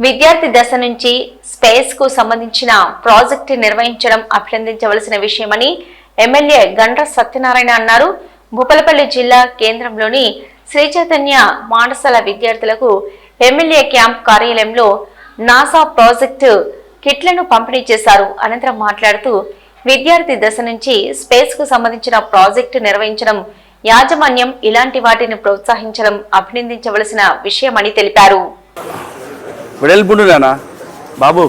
విద్యార్థి దశ నుంచి స్పేస్ కు సంబంధించిన ప్రాజెక్టు నిర్వహించడం అభినందించవలసిన విషయమని ఎమ్మెల్యే గండ్ర సత్యనారాయణ అన్నారు. భూపాలపల్లి జిల్లా కేంద్రంలోని శ్రీ చైతన్య పాఠశాల విద్యార్థులకు ఎమ్మెల్యే క్యాంప్ కార్యాలయంలో నాసా ప్రాజెక్టు కిట్లను పంపిణీ చేశారు. అనంతరం మాట్లాడుతూ విద్యార్థి దశ నుంచి స్పేస్ కు సంబంధించిన ప్రాజెక్టు నిర్వహించడం, యాజమాన్యం ఇలాంటి వాటిని ప్రోత్సహించడం అభినందించవలసిన విషయమని తెలిపారు. వెడల్పుండు నానా బాబు,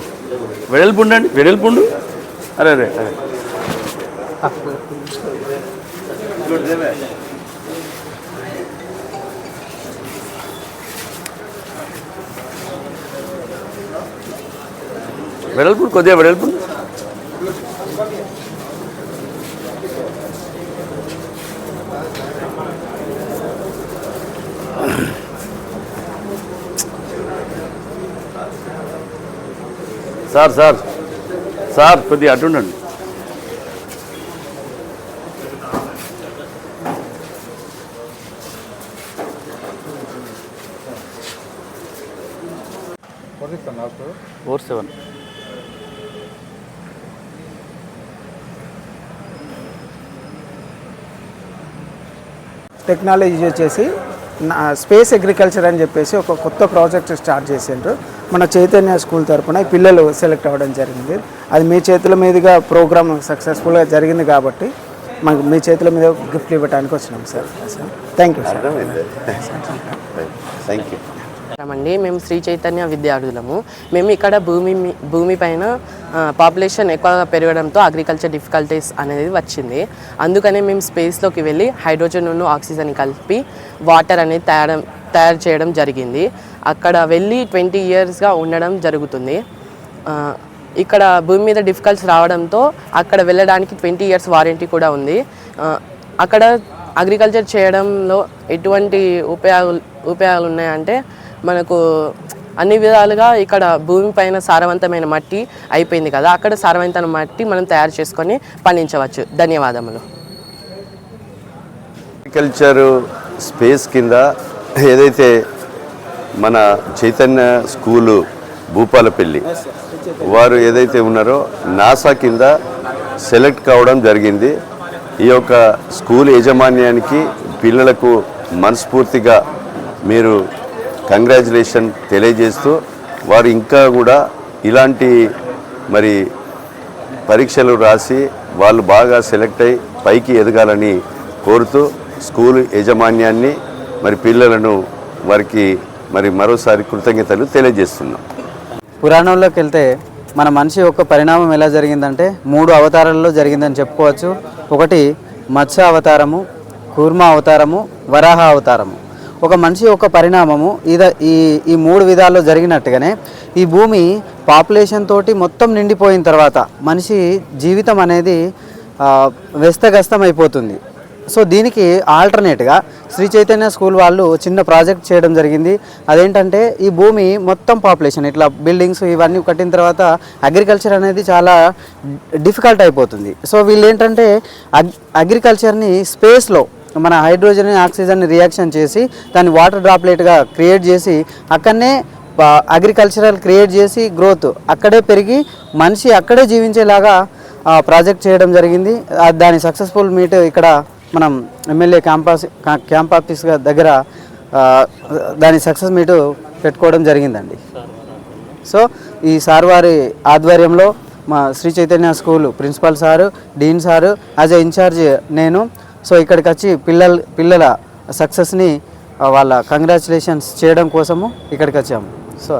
వెడల్పుండండి, వెడల్పుండు. అరే అరే అరే వెడల్పుండు, కొద్దిగా వెడల్పుండు. సార్ సార్ సార్ కొద్దిగా అటుండండి. ఫోర్ 7 టెక్నాలజీ వచ్చేసి స్పేస్ అగ్రికల్చర్ అని చెప్పేసి ఒక కొత్త ప్రాజెక్ట్ స్టార్ట్ చేసిండ్రు. మన చైతన్య స్కూల్ తరఫున పిల్లలు సెలెక్ట్ అవ్వడం జరిగింది. అది మీ చేతుల మీదుగా ప్రోగ్రామ్ సక్సెస్ఫుల్గా జరిగింది కాబట్టి మాకు మీ చేతుల మీద గిఫ్ట్ ఇవ్వడానికి వచ్చినాం sir. Thank you sir. Thank you అండి. మేము శ్రీ చైతన్య విద్యార్థులము. మేము ఇక్కడ భూమి పైన పాపులేషన్ ఎక్కువగా పెరగడంతో అగ్రికల్చర్ డిఫికల్టీస్ అనేది వచ్చింది. అందుకనే మేము స్పేస్లోకి వెళ్ళి హైడ్రోజన్ ఆక్సిజన్ కలిపి వాటర్ అనేది తయారు చేయడం జరిగింది. అక్కడ వెళ్ళి 20 yearsగా ఉండడం జరుగుతుంది. ఇక్కడ భూమి మీద డిఫికల్ట్స్ రావడంతో అక్కడ వెళ్ళడానికి 20 years వారంటీ కూడా ఉంది. అక్కడ అగ్రికల్చర్ చేయడంలో ఎటువంటి ఉపయోగాలు ఉన్నాయంటే మనకు అన్ని విధాలుగా ఇక్కడ భూమి పైన సారవంతమైన మట్టి అయిపోయింది కదా, అక్కడ సారవంతమైన మట్టి మనం తయారు చేసుకొని పండించవచ్చు. ధన్యవాదములు. అగ్రికల్చర్ స్పేస్ కింద ఏదైతే మన చైతన్య స్కూలు భూపాలపల్లి వారు ఏదైతే ఉన్నారో నాసా కింద సెలెక్ట్ కావడం జరిగింది. ఈ యొక్క స్కూల్ యాజమాన్యానికి పిల్లలకు మనస్ఫూర్తిగా మీరు కంగ్రాచులేషన్ తెలియజేస్తూ వారు ఇంకా కూడా ఇలాంటి మరి పరీక్షలు రాసి వాళ్ళు బాగా సెలెక్ట్ అయ్యి పైకి ఎదగాలని కోరుతూ స్కూల్ యాజమాన్యాన్ని మరి పిల్లలను వారికి మరి మరోసారి కృతజ్ఞతలు తెలియజేస్తున్నాం. పురాణంలోకి వెళ్తే మన మనిషి యొక్క పరిణామం ఎలా జరిగిందంటే 3 అవతారాల్లో జరిగిందని చెప్పుకోవచ్చు. ఒకటి మత్స్య అవతారము, కూర్మ అవతారము, వరాహ అవతారము. ఒక మనిషి యొక్క పరిణామము ఈ 3 విధాల్లో జరిగినట్టుగానే ఈ భూమి పాపులేషన్ తోటి మొత్తం నిండిపోయిన తర్వాత మనిషి జీవితం అనేది వ్యస్తగస్తం అయిపోతుంది. సో దీనికి ఆల్టర్నేట్గా శ్రీ చైతన్య స్కూల్ వాళ్ళు చిన్న ప్రాజెక్ట్ చేయడం జరిగింది. అదేంటంటే ఈ భూమి మొత్తం పాపులేషన్ ఇట్లా బిల్డింగ్స్ ఇవన్నీ కట్టిన తర్వాత అగ్రికల్చర్ అనేది చాలా డిఫికల్ట్ అయిపోతుంది. సో వీళ్ళు ఏంటంటే అగ్రికల్చర్ని స్పేస్లో మన హైడ్రోజన్ ఆక్సిజన్ని రియాక్షన్ చేసి దాన్ని వాటర్ డ్రాప్లెట్గా క్రియేట్ చేసి అక్కడనే అగ్రికల్చరల్ క్రియేట్ చేసి గ్రోత్ అక్కడే పెరిగి మనిషి అక్కడే జీవించేలాగా ప్రాజెక్ట్ చేయడం జరిగింది. దాని సక్సెస్ఫుల్ మీట్ ఇక్కడ మనం ఎమ్మెల్యే క్యాంప్ ఆఫీస్ దగ్గర దాని సక్సెస్ మీట్ పెట్టుకోవడం జరిగిందండి. సో ఈ సార్ వారి ఆధ్వర్యంలో మా Shri Chaitanya school principal sir, dean sir, as a in-charge నేను. సో ఇక్కడికి వచ్చి పిల్లల సక్సెస్ని వాళ్ళ కంగ్రాచులేషన్స్ చేయడం కోసము ఇక్కడికి వచ్చాము. సో